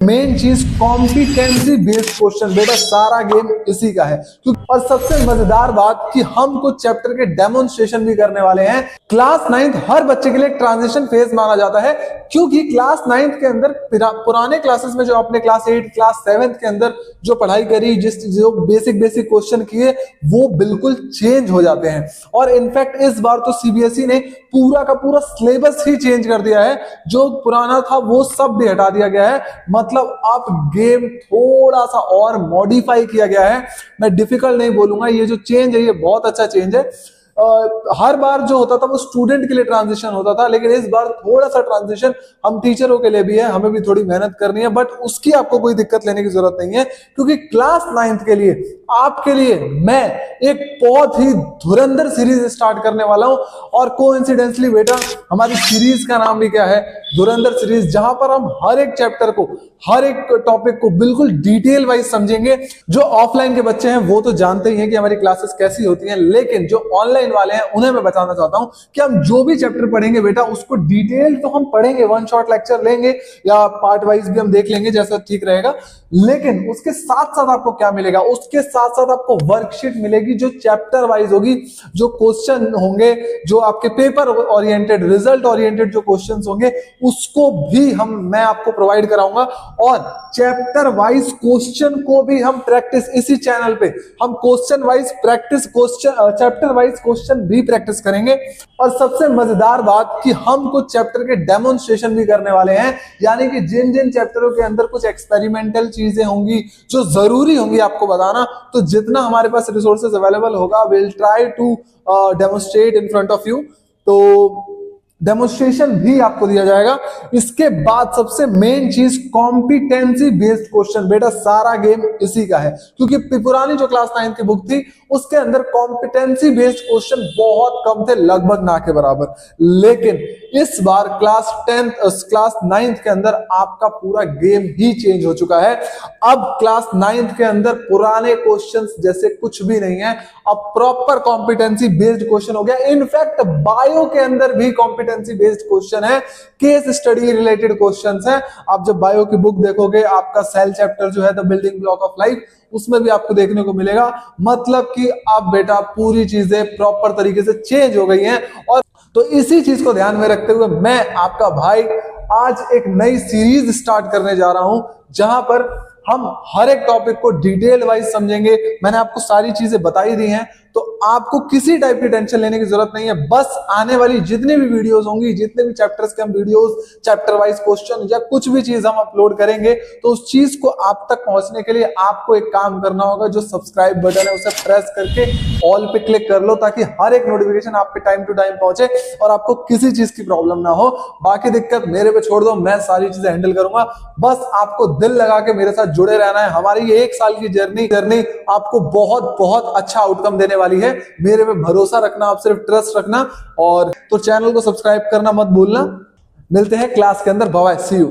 Main चीज competency based question, बेटा सारा गेम इसी का है। और सबसे मजेदार बात कि हम कुछ चैप्टर के डेमोन्स्ट्रेशन भी करने वाले हैं। क्लास 9th हर बच्चे के लिए ट्रांजिशन फेज माना जाता है, क्योंकि क्लास 9th के अंदर पुराने क्लासेस में जो आपने क्लास 8 क्लास 7 के अंदर जो पढ़ाई करी, जो बेसिक क्वेश्चन किए, वो बिल्कुल चेंज हो जाते हैं। और इनफैक्ट इस बार तो सीबीएसई ने पूरा का पूरा सिलेबस ही चेंज कर दिया है। जो पुराना था वो सब भी हटा दिया गया है। मतलब अब गेम थोड़ा सा और मॉडिफाई किया गया है। मैं डिफिकल्ट नहीं बोलूंगा, ये जो चेंज है ये बहुत अच्छा चेंज है। हर बार जो होता था वो स्टूडेंट के लिए ट्रांजिशन होता था, लेकिन इस बार थोड़ा सा ट्रांजिशन हम टीचरों के लिए भी है, हमें भी थोड़ी मेहनत करनी है, बट उसकी आपको कोई दिक्कत लेने की जरूरत नहीं है, क्योंकि क्लास 9th के लिए आपके लिए मैं एक बहुत ही धुरंधर सीरीज स्टार्ट करने वाला हूं। और कोइंसिडेंटली बेटा हमारी सीरीज का नाम भी क्या है, धुरंधर सीरीज, जहां पर हम हर एक चैप्टर को, हर एक टॉपिक को बिल्कुल डिटेल वाइज समझेंगे। जो ऑफलाइन के बच्चे हैं वो तो जानते ही हैं कि हमारी क्लासेस कैसी होती हैं, लेकिन जो ऑनलाइन वाले हैं उन्हें मैं बताना चाहता हूं कि हम जो भी चैप्टर पढ़ेंगे बेटा उसको डिटेल तो हम पढ़ेंगे, वन शॉट लेक्चर लेंगे या पार्ट वाइज भी हम देख लेंगे जैसा ठीक रहेगा, लेकिन उसके साथ साथ आपको क्या मिलेगा, उसके साथ साथ आपको वर्कशीट मिलेगी जो चैप्टर वाइज होगी, जो क्वेश्चन होंगे, जो आपके पेपर ओरिएंटेड, रिजल्ट ओरिएंटेड जो क्वेश्चंस होंगे उसको भी मैं आपको प्रोवाइड कराऊंगा। और चैप्टर वाइज क्वेश्चन को भी हम प्रैक्टिस इसी चैनल पे, हम question wise practice, question chapter wise question भी प्रैक्टिस करेंगे। और सबसे मजेदार बात कि हम कुछ चैप्टर के डेमोन्स्ट्रेशन भी करने वाले हैं, यानी कि जिन जिन चैप्टरों के अंदर कुछ एक्सपेरिमेंटल चीजें होंगी जो जरूरी होंगी आपको बताना, तो जितना हमारे पास रिसोर्सेज अवेलेबल होगा will try to demonstrate in front of you. तो डेमोन्स्ट्रेशन भी आपको दिया जाएगा। इसके बाद सबसे मेन चीज कॉम्पिटेंसी बेस्ड क्वेश्चन, बेटा सारा गेम इसी का है, क्योंकि पुरानी जो क्लास 9 की बुक थी उसके अंदर कॉम्पिटेंसी बेस्ड क्वेश्चन बहुत कम थे, लगभग ना के बराबर। लेकिन इस बार क्लास 9th के अंदर आपका पूरा गेम ही चेंज हो चुका है। अब क्लास 9th के अंदर पुराने क्वेश्चंस जैसे कुछ भी नहीं है, अब प्रॉपर कॉम्पिटेंसी बेस्ड क्वेश्चन हो गया। इनफैक्ट बायो के अंदर भी कॉम्पिटेंसी बेस्ड क्वेश्चन है, केस स्टडी रिलेटेड क्वेश्चंस हैं। आप जब बायो की बुक देखोगे, आपका सेल चैप्टर जो है the building block of life, उसमें भी आपको देखने को मिलेगा। मतलब कि अब बेटा पूरी चीजें प्रॉपर तरीके से चेंज हो गई हैं। और तो इसी चीज को ध्यान में रखते हुए मैं आपका भाई आज एक नई सीरीज स्टार्ट करने जा रहा हूं, जहां पर हम हर एक टॉपिक को डिटेल वाइज समझेंगे। मैंने आपको सारी चीजें बताई दी हैं, तो आपको किसी टाइप की टेंशन लेने की जरूरत नहीं है। बस आने वाली जितनी भी वीडियोस होंगी, जितने भी चैप्टर्स के हम वीडियोस, चैप्टर वाइज क्वेश्चन या कुछ भी चीज हम अपलोड करेंगे, तो उस चीज को आप तक पहुंचने के लिए आपको एक काम करना होगा, जो सब्सक्राइब बटन है उसे प्रेस करके ऑल पे क्लिक कर लो, ताकि हर एक नोटिफिकेशन आप पे टाइम टू टाइम पहुंचे और आपको किसी चीज की प्रॉब्लम ना हो। बाकी दिक्कत मेरे पे छोड़ दो, मैं सारी चीजें हैंडल करूंगा। बस आपको दिल लगा के मेरे साथ जुड़े रहना है। हमारी ये 1 साल की जर्नी आपको बहुत बहुत अच्छा आउटकम देने वाली है। मेरे पे भरोसा रखना, आप सिर्फ ट्रस्ट रखना। और तो चैनल को सब्सक्राइब करना मत भूलना। मिलते हैं क्लास के अंदर। Bye, see you.